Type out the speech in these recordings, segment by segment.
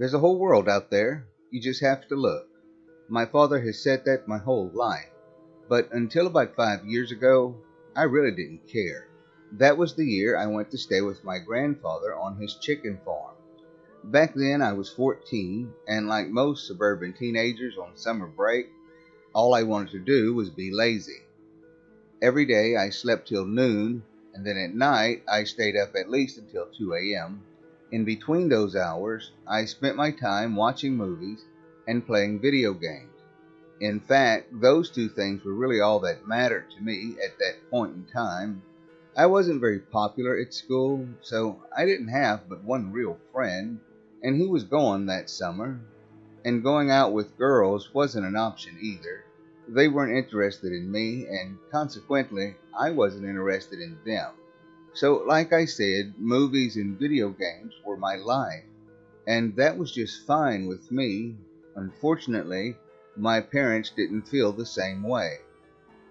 There's a whole world out there. You just have to look. My father has said that my whole life. But until about 5 years ago, I really didn't care. That was the year I went to stay with my grandfather on his chicken farm. Back then I was 14, and like most suburban teenagers on summer break, all I wanted to do was be lazy. Every day I slept till noon, and then at night I stayed up at least until 2 a.m. In between those hours, I spent my time watching movies and playing video games. In fact, those two things were really all that mattered to me at that point in time. I wasn't very popular at school, so I didn't have but one real friend, and he was gone that summer. And going out with girls wasn't an option either. They weren't interested in me, and consequently, I wasn't interested in them. So, like I said, movies and video games were my life, and that was just fine with me. Unfortunately, my parents didn't feel the same way.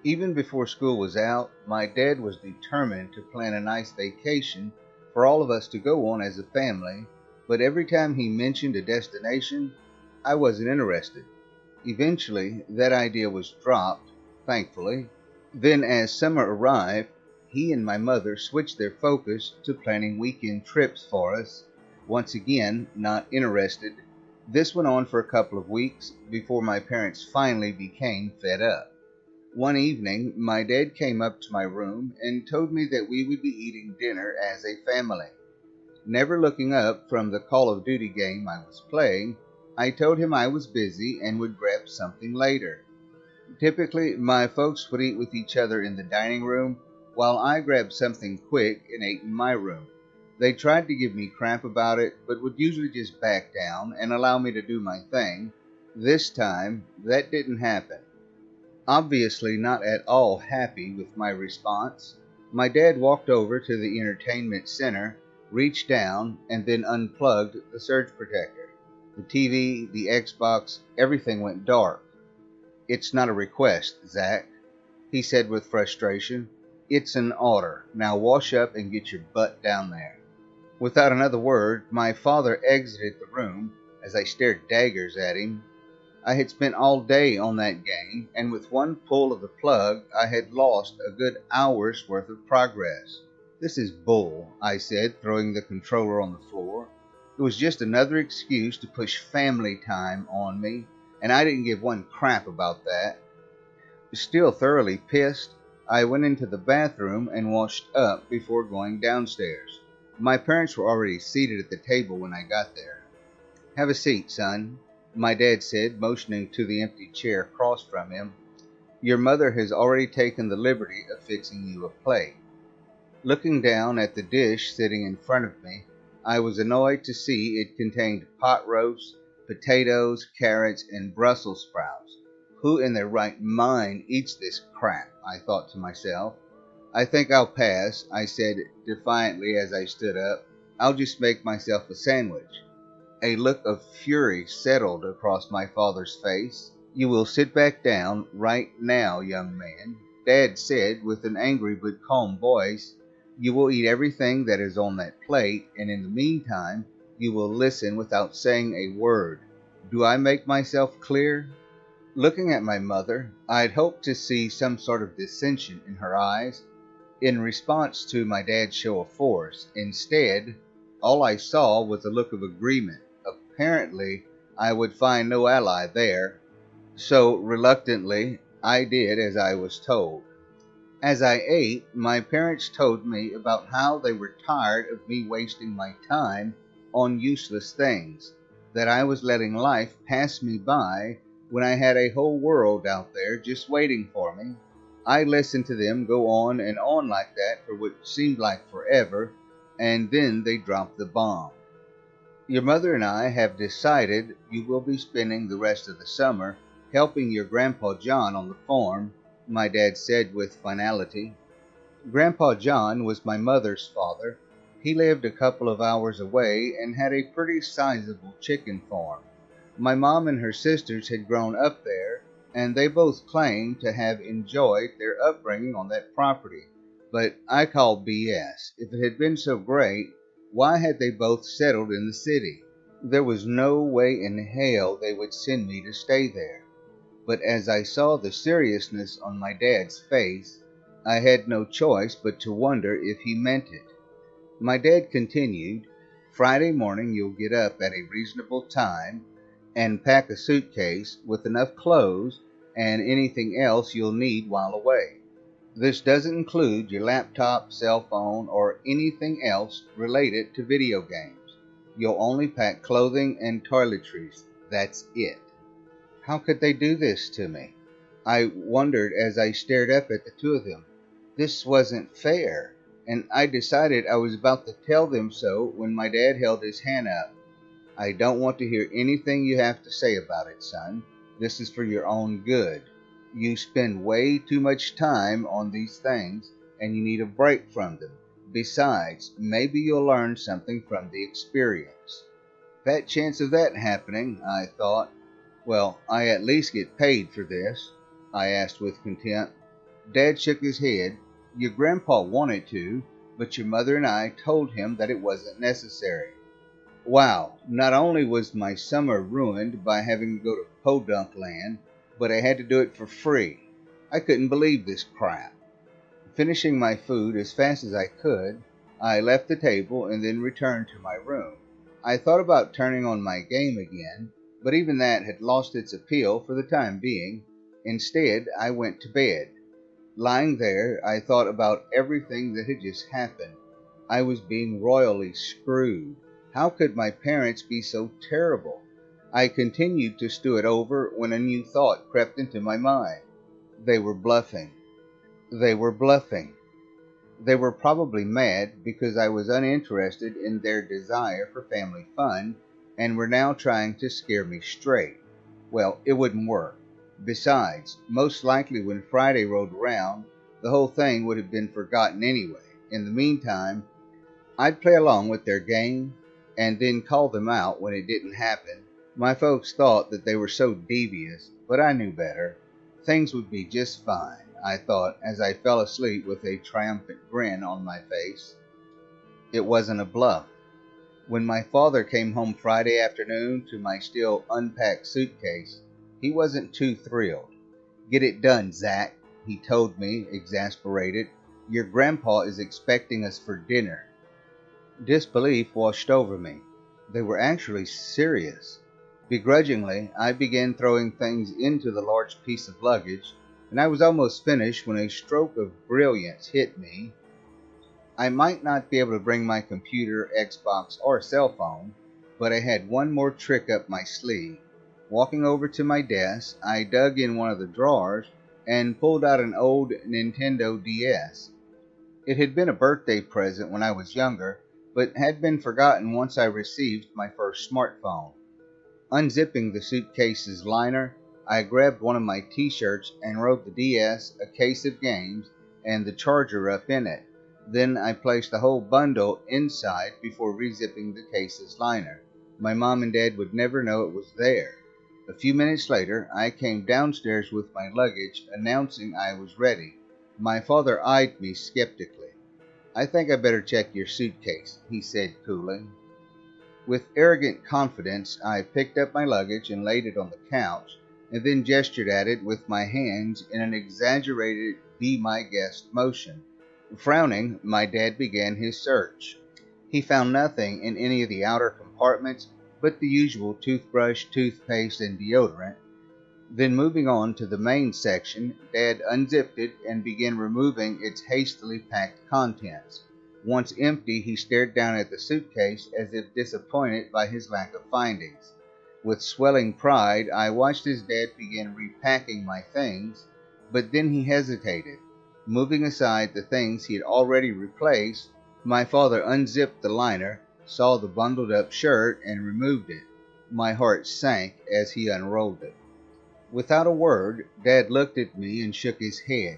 Even before school was out, my dad was determined to plan a nice vacation for all of us to go on as a family, but every time he mentioned a destination, I wasn't interested. Eventually, that idea was dropped, thankfully. Then, as summer arrived, he and my mother switched their focus to planning weekend trips for us. Once again, not interested. This went on for a couple of weeks before my parents finally became fed up. One evening, my dad came up to my room and told me that we would be eating dinner as a family. Never looking up from the Call of Duty game I was playing, I told him I was busy and would grab something later. Typically, my folks would eat with each other in the dining room, while I grabbed something quick and ate in my room. They tried to give me crap about it, but would usually just back down and allow me to do my thing. This time, that didn't happen. Obviously not at all happy with my response, my dad walked over to the entertainment center, reached down, and then unplugged the surge protector. The TV, the Xbox, everything went dark. "It's not a request, Zach," he said with frustration. "It's an order. Now wash up and get your butt down there." Without another word, my father exited the room as I stared daggers at him. I had spent all day on that game, and with one pull of the plug, I had lost a good hour's worth of progress. "This is bull," I said, throwing the controller on the floor. It was just another excuse to push family time on me, and I didn't give one crap about that. Still thoroughly pissed, I went into the bathroom and washed up before going downstairs. My parents were already seated at the table when I got there. "Have a seat, son," my dad said, motioning to the empty chair across from him. "Your mother has already taken the liberty of fixing you a plate." Looking down at the dish sitting in front of me, I was annoyed to see it contained pot roast, potatoes, carrots, and Brussels sprouts. Who in their right mind eats this crap? I thought to myself. "I think I'll pass," I said defiantly as I stood up. "I'll just make myself a sandwich." A look of fury settled across my father's face. "You will sit back down right now, young man," Dad said with an angry but calm voice. "You will eat everything that is on that plate, and in the meantime, you will listen without saying a word. Do I make myself clear?" Looking at my mother, I'd hoped to see some sort of dissension in her eyes in response to my dad's show of force. Instead, all I saw was a look of agreement. Apparently, I would find no ally there, so reluctantly, I did as I was told. As I ate, my parents told me about how they were tired of me wasting my time on useless things, that I was letting life pass me by when I had a whole world out there just waiting for me. I listened to them go on and on like that for what seemed like forever, and then they dropped the bomb. "Your mother and I have decided you will be spending the rest of the summer helping your Grandpa John on the farm," my dad said with finality. Grandpa John was my mother's father. He lived a couple of hours away and had a pretty sizable chicken farm. My mom and her sisters had grown up there, and they both claimed to have enjoyed their upbringing on that property. But I call BS. If it had been so great, why had they both settled in the city? There was no way in hell they would send me to stay there. But as I saw the seriousness on my dad's face, I had no choice but to wonder if he meant it. My dad continued, "Friday morning you'll get up at a reasonable time and pack a suitcase with enough clothes and anything else you'll need while away. This doesn't include your laptop, cell phone, or anything else related to video games. You'll only pack clothing and toiletries. That's it." How could they do this to me? I wondered as I stared up at the two of them. This wasn't fair, and I decided I was about to tell them so when my dad held his hand up. "I don't want to hear anything you have to say about it, son. This is for your own good. You spend way too much time on these things, and you need a break from them. Besides, maybe you'll learn something from the experience." Fat chance of that happening, I thought. Well, I at least get paid for this, I asked with contempt. Dad shook his head. "Your grandpa wanted to, but your mother and I told him that it wasn't necessary." Wow, not only was my summer ruined by having to go to Podunk Land, but I had to do it for free. I couldn't believe this crap. Finishing my food as fast as I could, I left the table and then returned to my room. I thought about turning on my game again, but even that had lost its appeal for the time being. Instead, I went to bed. Lying there, I thought about everything that had just happened. I was being royally screwed. How could my parents be so terrible? I continued to stew it over when a new thought crept into my mind. They were bluffing. They were bluffing. They were probably mad because I was uninterested in their desire for family fun and were now trying to scare me straight. Well, it wouldn't work. Besides, most likely when Friday rolled around, the whole thing would have been forgotten anyway. In the meantime, I'd play along with their game and then call them out when it didn't happen. My folks thought that they were so devious, but I knew better. Things would be just fine, I thought as I fell asleep with a triumphant grin on my face. It wasn't a bluff. When my father came home Friday afternoon to my still unpacked suitcase, he wasn't too thrilled. "Get it done, Zach," he told me, exasperated. "Your grandpa is expecting us for dinner." Disbelief washed over me. They were actually serious. Begrudgingly, I began throwing things into the large piece of luggage, and I was almost finished when a stroke of brilliance hit me. I might not be able to bring my computer, Xbox, or cell phone, but I had one more trick up my sleeve. Walking over to my desk, I dug in one of the drawers and pulled out an old Nintendo DS. It had been a birthday present when I was younger, but had been forgotten once I received my first smartphone. Unzipping the suitcase's liner, I grabbed one of my t-shirts and wrote the DS, a case of games, and the charger up in it. Then I placed the whole bundle inside before rezipping the case's liner. My mom and dad would never know it was there. A few minutes later, I came downstairs with my luggage, announcing I was ready. My father eyed me skeptically. "I think I better check your suitcase," he said coolly. With arrogant confidence, I picked up my luggage and laid it on the couch, and then gestured at it with my hands in an exaggerated "be my guest" motion. Frowning, my dad began his search. He found nothing in any of the outer compartments but the usual toothbrush, toothpaste, and deodorant. Then moving on to the main section, Dad unzipped it and began removing its hastily packed contents. Once empty, he stared down at the suitcase as if disappointed by his lack of findings. With swelling pride, I watched as Dad began repacking my things, but then he hesitated. Moving aside the things he had already replaced, my father unzipped the liner, saw the bundled up shirt, and removed it. My heart sank as he unrolled it. Without a word, Dad looked at me and shook his head.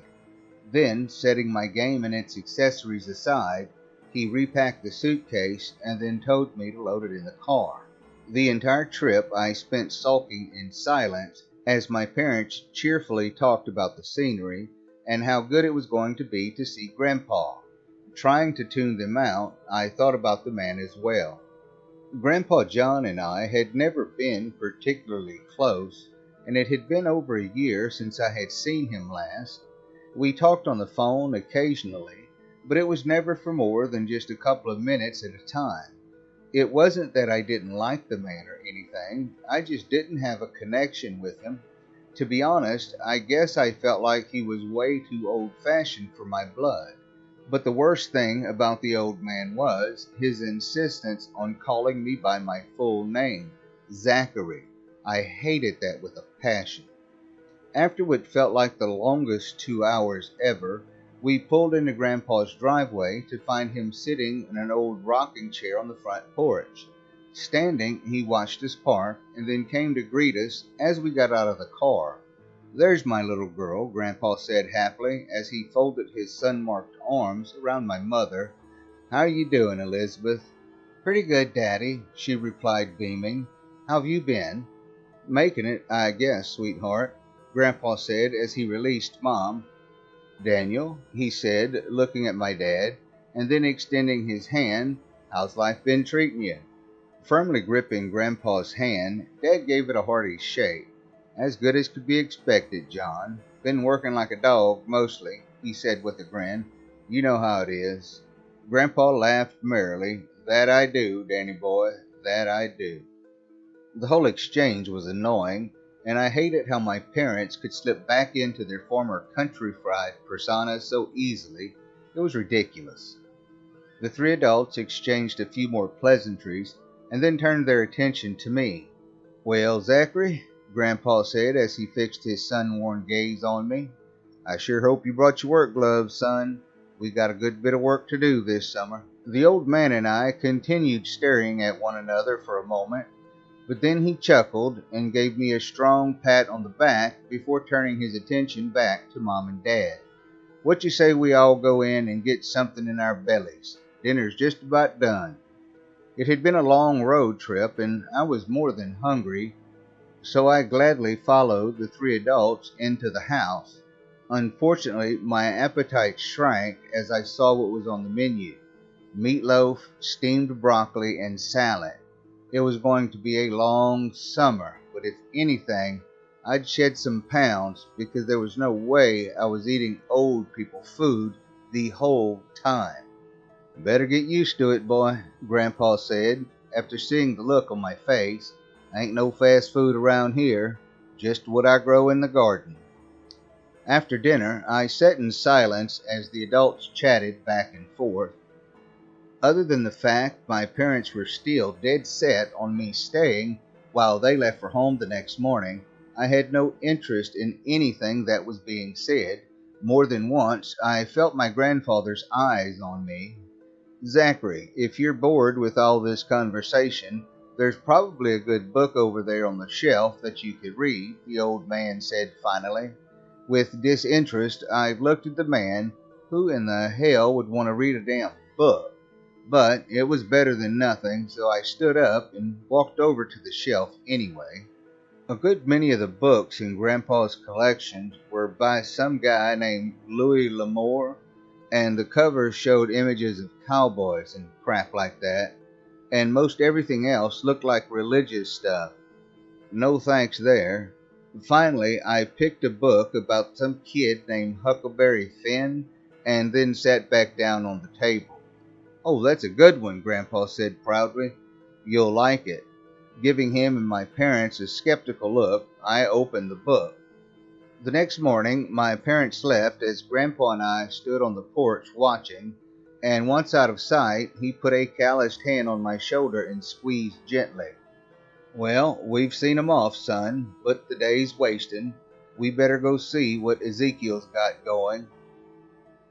Then, setting my game and its accessories aside, he repacked the suitcase and then told me to load it in the car. The entire trip I spent sulking in silence as my parents cheerfully talked about the scenery and how good it was going to be to see Grandpa. Trying to tune them out, I thought about the man as well. Grandpa John and I had never been particularly close, and it had been over a year since I had seen him last. We talked on the phone occasionally, but it was never for more than just a couple of minutes at a time. It wasn't that I didn't like the man or anything, I just didn't have a connection with him. To be honest, I guess I felt like he was way too old-fashioned for my blood. But the worst thing about the old man was his insistence on calling me by my full name, Zachary. I hated that with a passion. After what felt like the longest 2 hours ever, we pulled into Grandpa's driveway to find him sitting in an old rocking chair on the front porch. Standing, he watched us park and then came to greet us as we got out of the car. "There's my little girl," Grandpa said happily as he folded his sun-marked arms around my mother. "How you doing, Elizabeth?" "Pretty good, Daddy," she replied, beaming. "How've you been?" "Making it, I guess, sweetheart," Grandpa said as he released Mom. "Daniel," he said, looking at my dad, and then extending his hand, "how's life been treating you?" Firmly gripping Grandpa's hand, Dad gave it a hearty shake. "As good as could be expected, John. Been working like a dog, mostly," he said with a grin. "You know how it is." Grandpa laughed merrily. "That I do, Danny boy, that I do." The whole exchange was annoying, and I hated how my parents could slip back into their former country-fried persona so easily. It was ridiculous. The three adults exchanged a few more pleasantries, and then turned their attention to me. "Well, Zachary," Grandpa said as he fixed his sun-worn gaze on me, "I sure hope you brought your work gloves, son. We got a good bit of work to do this summer." The old man and I continued staring at one another for a moment, but then he chuckled and gave me a strong pat on the back before turning his attention back to Mom and Dad. "What you say we all go in and get something in our bellies? Dinner's just about done." It had been a long road trip, and I was more than hungry, so I gladly followed the three adults into the house. Unfortunately, my appetite shrank as I saw what was on the menu: meatloaf, steamed broccoli, and salad. It was going to be a long summer, but if anything, I'd shed some pounds because there was no way I was eating old people food the whole time. "Better get used to it, boy," Grandpa said after seeing the look on my face. "Ain't no fast food around here, just what I grow in the garden." After dinner, I sat in silence as the adults chatted back and forth. Other than the fact my parents were still dead set on me staying while they left for home the next morning, I had no interest in anything that was being said. More than once, I felt my grandfather's eyes on me. "Zachary, if you're bored with all this conversation, there's probably a good book over there on the shelf that you could read," the old man said finally. With disinterest, I looked at the man. Who in the hell would want to read a damn book? But it was better than nothing, so I stood up and walked over to the shelf anyway. A good many of the books in Grandpa's collection were by some guy named Louis L'Amour, and the covers showed images of cowboys and crap like that, and most everything else looked like religious stuff. No thanks there. Finally, I picked a book about some kid named Huckleberry Finn, and then sat back down on the table. "Oh, that's a good one," Grandpa said proudly. "You'll like it." Giving him and my parents a skeptical look, I opened the book. The next morning, my parents left as Grandpa and I stood on the porch watching, and once out of sight, he put a calloused hand on my shoulder and squeezed gently. "Well, we've seen 'em off, son, but the day's wasting. We better go see what Ezekiel's got going."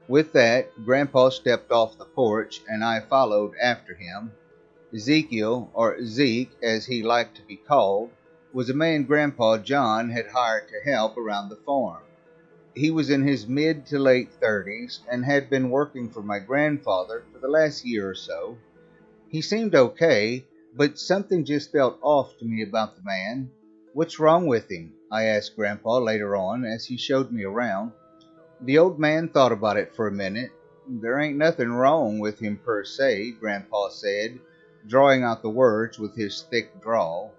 With that, Grandpa stepped off the porch, and I followed after him. Ezekiel, or Zeke as he liked to be called, was a man Grandpa John had hired to help around the farm. He was in his mid to late 30s and had been working for my grandfather for the last year or so. He seemed okay, but something just felt off to me about the man. "What's wrong with him?" I asked Grandpa later on as he showed me around. The old man thought about it for a minute. "There ain't nothing wrong with him per se," Grandpa said. drawing out the words with his thick drawl.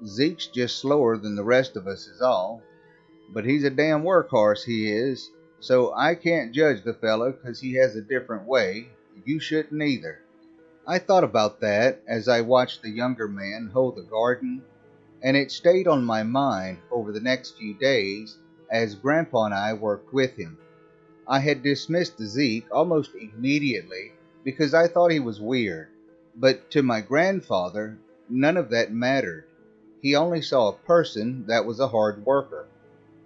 "Zeke's just slower than the rest of us is all. But he's a damn workhorse, he is, so I can't judge the fella 'cause he has a different way. You shouldn't either." I thought about that as I watched the younger man hoe the garden, and it stayed on my mind over the next few days as Grandpa and I worked with him. I had dismissed Zeke almost immediately because I thought he was weird, but to my grandfather, none of that mattered. He only saw a person that was a hard worker.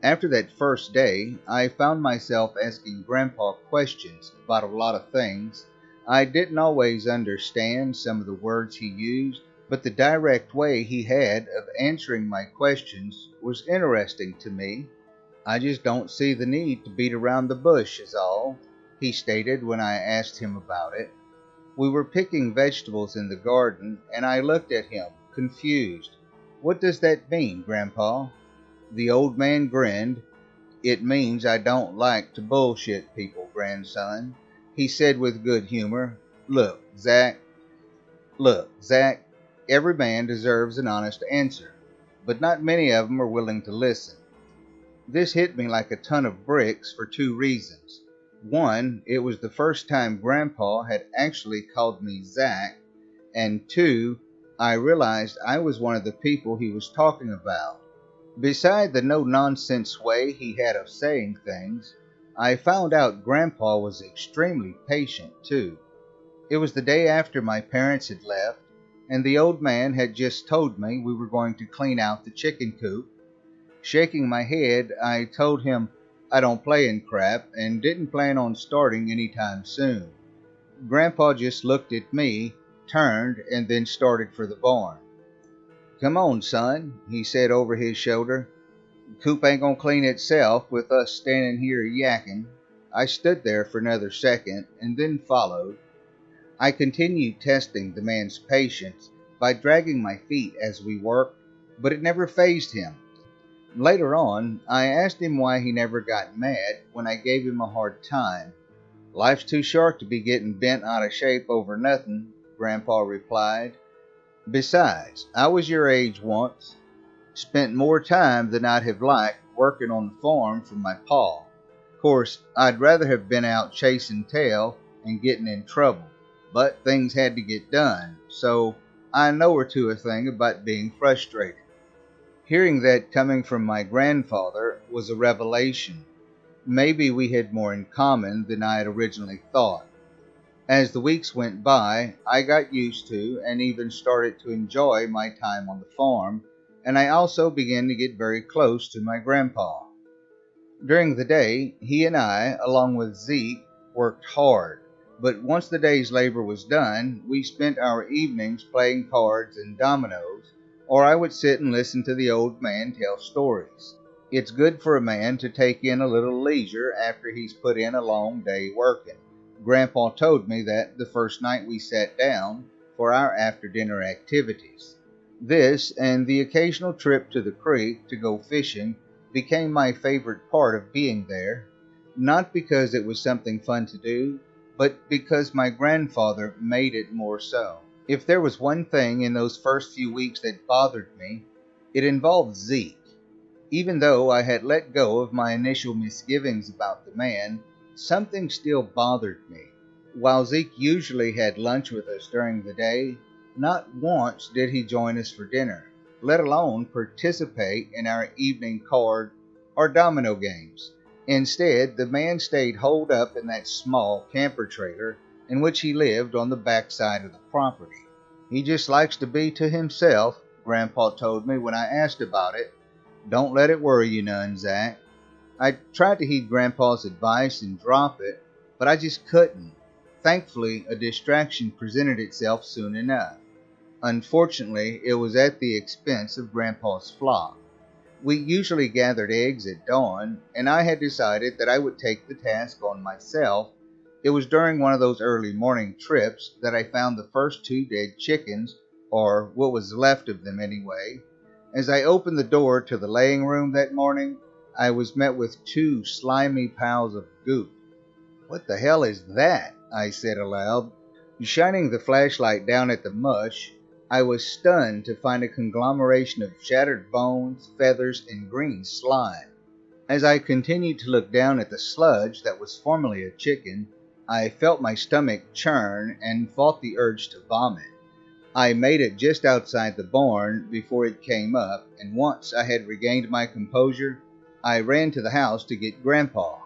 After that first day, I found myself asking Grandpa questions about a lot of things. I didn't always understand some of the words he used, but the direct way he had of answering my questions was interesting to me. "I just don't see the need to beat around the bush is all," he stated when I asked him about it. We were picking vegetables in the garden, and I looked at him, confused. "What does that mean, Grandpa?" The old man grinned. "It means I don't like to bullshit people, grandson," he said with good humor. Look, Zach, every man deserves an honest answer, but not many of them are willing to listen." This hit me like a ton of bricks for two reasons. One, it was the first time Grandpa had actually called me Zach, and two, I realized I was one of the people he was talking about. Beside the no-nonsense way he had of saying things, I found out Grandpa was extremely patient, too. It was the day after my parents had left, and the old man had just told me we were going to clean out the chicken coop. Shaking my head, I told him I don't play in crap and didn't plan on starting anytime soon. Grandpa just looked at me, turned, and then started for the barn. "Come on, son," he said over his shoulder. "The coop ain't gonna clean itself with us standing here yakking." I stood there for another second and then followed. I continued testing the man's patience by dragging my feet as we worked, but it never fazed him. Later on, I asked him why he never got mad when I gave him a hard time. "Life's too short to be getting bent out of shape over nothing," Grandpa replied. "Besides, I was your age once. Spent more time than I'd have liked working on the farm for my pa. Course, I'd rather have been out chasing tail and getting in trouble, but things had to get done, so I know a thing about being frustrated." Hearing that coming from my grandfather was a revelation. Maybe we had more in common than I had originally thought. As the weeks went by, I got used to and even started to enjoy my time on the farm, and I also began to get very close to my grandpa. During the day, he and I, along with Zeke, worked hard, but once the day's labor was done, we spent our evenings playing cards and dominoes, or I would sit and listen to the old man tell stories. It's good for a man to take in a little leisure after he's put in a long day working. Grandpa told me that the first night we sat down for our after-dinner activities. This and the occasional trip to the creek to go fishing became my favorite part of being there, not because it was something fun to do, but because my grandfather made it more so. If there was one thing in those first few weeks that bothered me, it involved Zeke. Even though I had let go of my initial misgivings about the man, something still bothered me. While Zeke usually had lunch with us during the day, not once did he join us for dinner, let alone participate in our evening card or domino games. Instead, the man stayed holed up in that small camper trailer in which he lived on the backside of the property. "He just likes to be to himself," Grandpa told me when I asked about it. "Don't let it worry you none, Zach." I tried to heed Grandpa's advice and drop it, but I just couldn't. Thankfully, a distraction presented itself soon enough. Unfortunately, it was at the expense of Grandpa's flock. We usually gathered eggs at dawn, and I had decided that I would take the task on myself. It was during one of those early morning trips that I found the first two dead chickens, or what was left of them anyway. As I opened the door to the laying room that morning, I was met with two slimy piles of goop. "What the hell is that?" I said aloud. Shining the flashlight down at the mush, I was stunned to find a conglomeration of shattered bones, feathers, and green slime. As I continued to look down at the sludge that was formerly a chicken, I felt my stomach churn and fought the urge to vomit. I made it just outside the barn before it came up, and once I had regained my composure, I ran to the house to get Grandpa.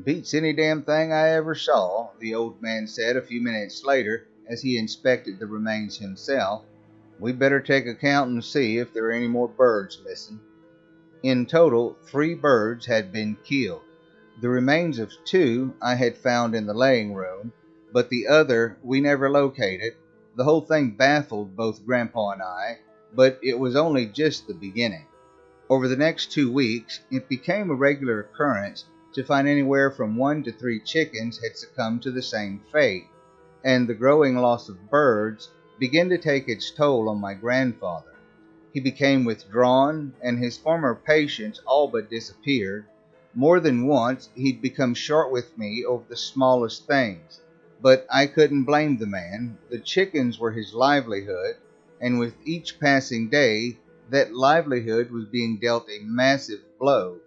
"Beats any damn thing I ever saw," the old man said a few minutes later as he inspected the remains himself. "We better take account and see if there are any more birds missing." In total, 3 birds had been killed. The remains of 2 I had found in the laying room, but the other we never located. The whole thing baffled both Grandpa and I, but it was only just the beginning. Over the next 2 weeks, it became a regular occurrence to find anywhere from 1 to 3 chickens had succumbed to the same fate, and the growing loss of birds began to take its toll on my grandfather. He became withdrawn, and his former patience all but disappeared. More than once, he'd become short with me over the smallest things. But I couldn't blame the man. The chickens were his livelihood, and with each passing day, that livelihood was being dealt a massive blow.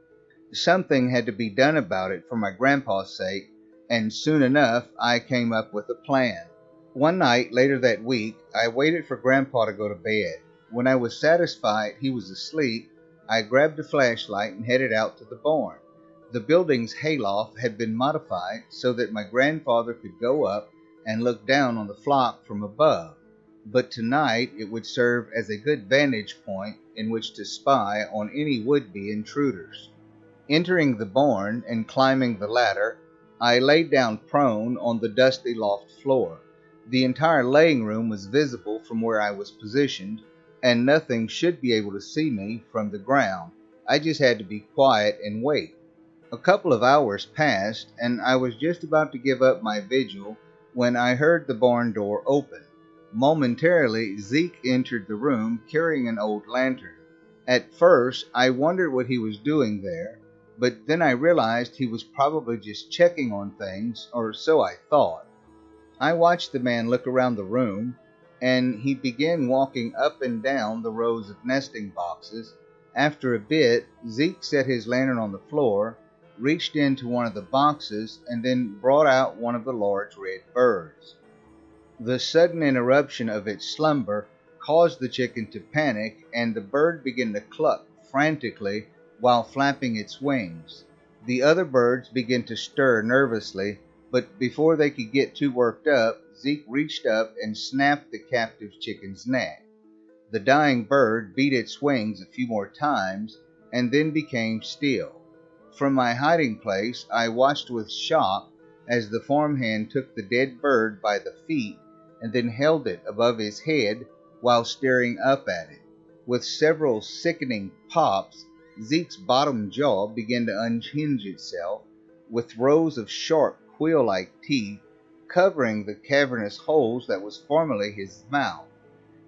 Something had to be done about it for my grandpa's sake, and soon enough I came up with a plan. One night later that week, I waited for Grandpa to go to bed. When I was satisfied he was asleep, I grabbed a flashlight and headed out to the barn. The building's hayloft had been modified so that my grandfather could go up and look down on the flock from above, but tonight it would serve as a good vantage point in which to spy on any would-be intruders. Entering the barn and climbing the ladder, I laid down prone on the dusty loft floor. The entire laying room was visible from where I was positioned, and nothing should be able to see me from the ground. I just had to be quiet and wait. A couple of hours passed, and I was just about to give up my vigil when I heard the barn door open. Momentarily, Zeke entered the room carrying an old lantern. At first, I wondered what he was doing there, but then I realized he was probably just checking on things, or so I thought. I watched the man look around the room, and he began walking up and down the rows of nesting boxes. After a bit, Zeke set his lantern on the floor, reached into one of the boxes, and then brought out one of the large red birds. The sudden interruption of its slumber caused the chicken to panic, and the bird began to cluck frantically while flapping its wings. The other birds began to stir nervously, but before they could get too worked up, Zeke reached up and snapped the captive chicken's neck. The dying bird beat its wings a few more times and then became still. From my hiding place, I watched with shock as the farmhand took the dead bird by the feet and then held it above his head while staring up at it. With several sickening pops, Zeke's bottom jaw began to unhinge itself, with rows of sharp, quill-like teeth covering the cavernous holes that was formerly his mouth.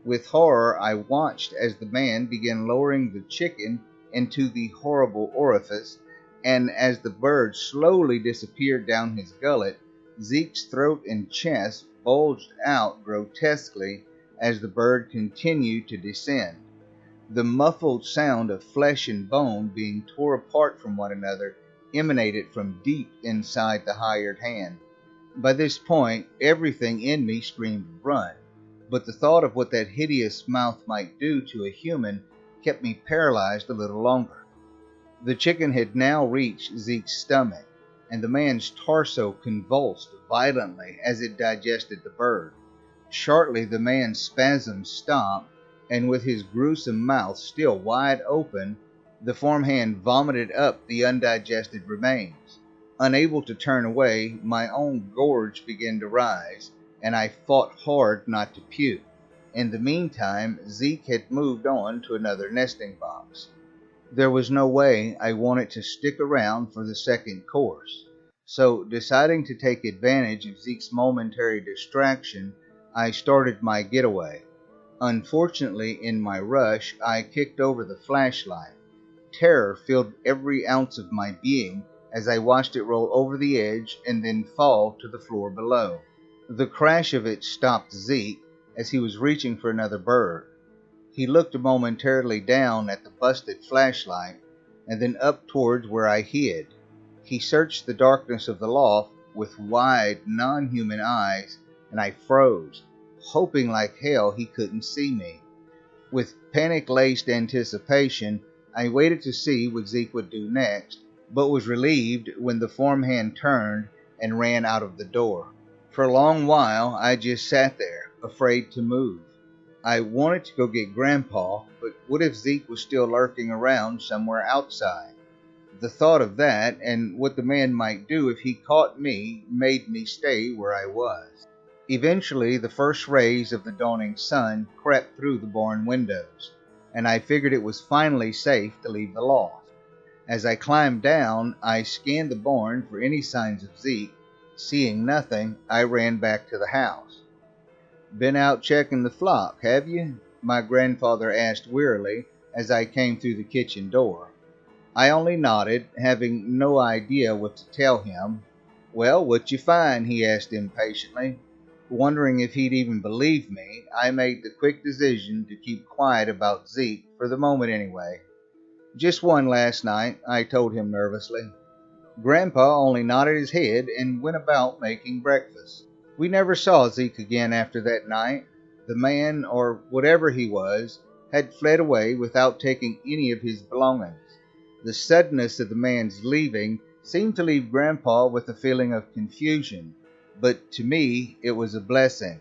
With horror, I watched as the man began lowering the chicken into the horrible orifice, and as the bird slowly disappeared down his gullet, Zeke's throat and chest bulged out grotesquely as the bird continued to descend. The muffled sound of flesh and bone being tore apart from one another emanated from deep inside the hired hand. By this point, everything in me screamed run, but the thought of what that hideous mouth might do to a human kept me paralyzed a little longer. The chicken had now reached Zeke's stomach, and the man's torso convulsed violently as it digested the bird. Shortly, the man's spasms stopped, and with his gruesome mouth still wide open, the farmhand vomited up the undigested remains. Unable to turn away, my own gorge began to rise, and I fought hard not to puke. In the meantime, Zeke had moved on to another nesting box. There was no way I wanted to stick around for the second course, so deciding to take advantage of Zeke's momentary distraction, I started my getaway. Unfortunately, in my rush, I kicked over the flashlight. Terror filled every ounce of my being as I watched it roll over the edge and then fall to the floor below. The crash of it stopped Zeke, as he was reaching for another bird. He looked momentarily down at the busted flashlight and then up towards where I hid. He searched the darkness of the loft with wide, non-human eyes, and I froze, hoping like hell he couldn't see me. With panic-laced anticipation, I waited to see what Zeke would do next, but was relieved when the farmhand turned and ran out of the door. For a long while, I just sat there, afraid to move. I wanted to go get Grandpa, but what if Zeke was still lurking around somewhere outside? The thought of that and what the man might do if he caught me made me stay where I was. Eventually, the first rays of the dawning sun crept through the barn windows, and I figured it was finally safe to leave the loft. As I climbed down, I scanned the barn for any signs of Zeke. Seeing nothing, I ran back to the house. "Been out checking the flock, have you?" my grandfather asked wearily as I came through the kitchen door. I only nodded, having no idea what to tell him. "Well, what'd you find?" he asked impatiently. Wondering if he'd even believe me, I made the quick decision to keep quiet about Zeke, for the moment anyway. "Just one last night," I told him nervously. Grandpa only nodded his head and went about making breakfast. We never saw Zeke again after that night. The man, or whatever he was, had fled away without taking any of his belongings. The suddenness of the man's leaving seemed to leave Grandpa with a feeling of confusion, but to me it was a blessing.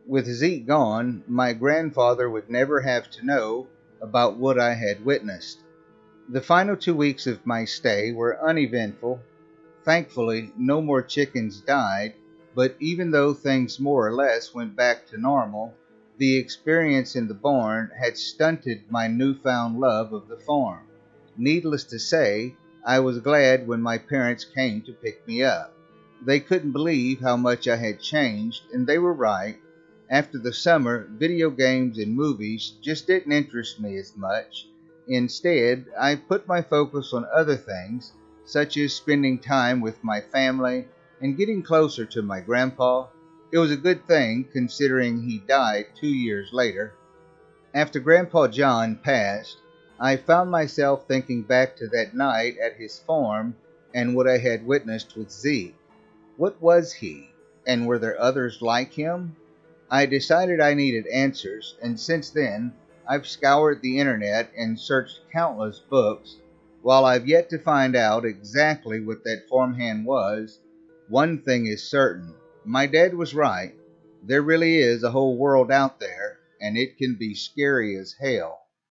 With Zeke gone, my grandfather would never have to know about what I had witnessed. The final 2 weeks of my stay were uneventful. Thankfully, no more chickens died, but even though things more or less went back to normal, the experience in the barn had stunted my newfound love of the farm. Needless to say, I was glad when my parents came to pick me up. They couldn't believe how much I had changed, and they were right. After the summer, video games and movies just didn't interest me as much. Instead, I put my focus on other things, such as spending time with my family and getting closer to my grandpa. It was a good thing, considering he died 2 years later. After Grandpa John passed, I found myself thinking back to that night at his farm and what I had witnessed with Zeke. What was he, and were there others like him? I decided I needed answers, and since then, I've scoured the internet and searched countless books. While I've yet to find out exactly what that farmhand was, one thing is certain. My dad was right. There really is a whole world out there, and it can be scary as hell.